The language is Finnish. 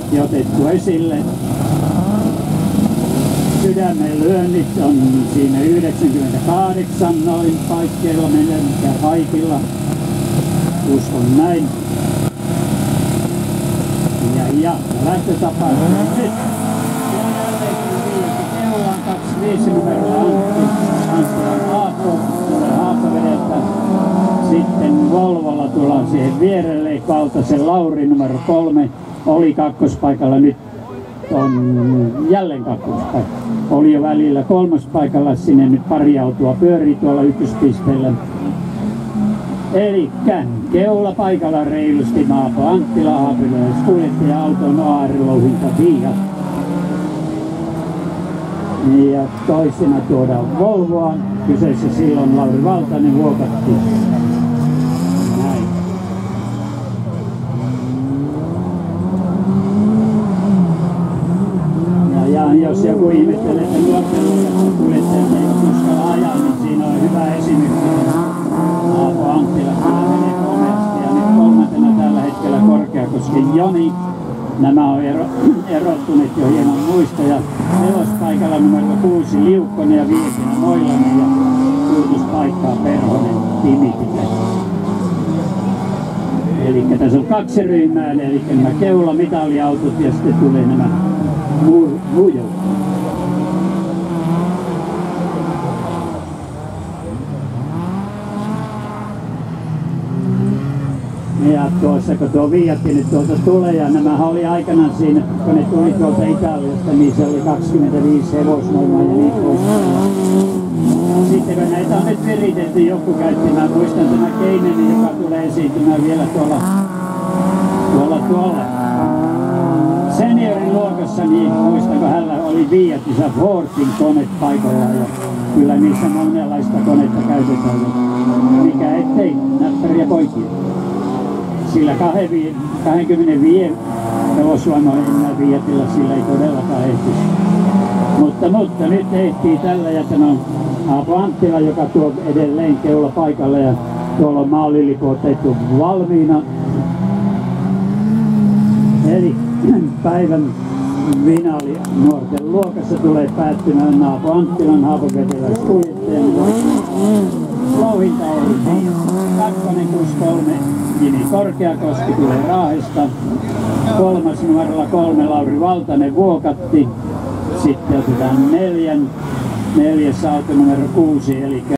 startti otettu esille. Sydämen lyönnit on siinä 98 noin paikkeilla menee, mikä kaikilla. Uskon näin. Ja lähtötapaus nyt. Keula on 25 numerolla Antti Aapo, tulee Haapavedeltä. Sitten Volvolla tullaan siihen vierelle, Valtasen Lauri numero 3 oli kakkospaikalla, nyt on jälleen kakkospaikalla. Oli jo välillä kolmospaikalla, sinne nyt pari autoa pyörii tuolla ykköspisteellä. Elikkä Keula paikalla reilusti, Aapo Anttila, Haapilais kuljettaja, auton AR-louhinta Fiat. Ja toisena tuodaan Volvoa, kyseessä silloin Lauri Valtanen vuokatti. Näin. Ja jos joku ihmettelee, että nuorten luokassa kuljettajat eivät uskalla ajaa, niin siinä on hyvä esimerkki. Aapo Anttila kyllä menee komeasti ja nyt kolmantena tällä hetkellä Korkeakosken Joni. Nämä on erottuneet jo hieman muista ja nelospaikalla numero 6 Liukkonen ja 5 Moilanen ja kuutuspaikkaa Perhonen Timikille. Eli tässä on 2 ryhmää, eli nämä Keula mitaliautot ja sitten tulee nämä muu. Ja tuossa kun tuo Viatti nyt tuolta tulee ja nämähän oli aikanaan siinä, kun ne tuli tuolta Italiasta, niin se oli 25 hevosvoimaa ja niin pois. Sitten kun näitä on nyt viritetty, joku käytti, mä muistan tämä Keineni, joka tulee esiintymään vielä tuolla seniorin luokassa, niin muistan, kun hänellä oli Viatissa Fordin kone paikalla ja kyllä niissä monenlaista konetta käytetään. Mikä ettei, näppäriä poikia. Sillä 25 hevosvoimaa enää Viatilla, sillä ei todellakaan ehtisi. Mutta nyt ehtii tällä ja tämä on Aapo Anttila, joka tuo edelleen Keula paikalle ja tuolla on maalilipu otettu valmiina. Eli päivän finaali nuorten luokassa tulee päättymään Aapo Anttilan Haapaveteläiskuljettajan louhinta oli 263 Jimi Korkeakoski tulee Raahesta. 3. numerolla 3 Lauri Valtanen Vuokatti. Sitten otetaan 4. auto numero 6 eli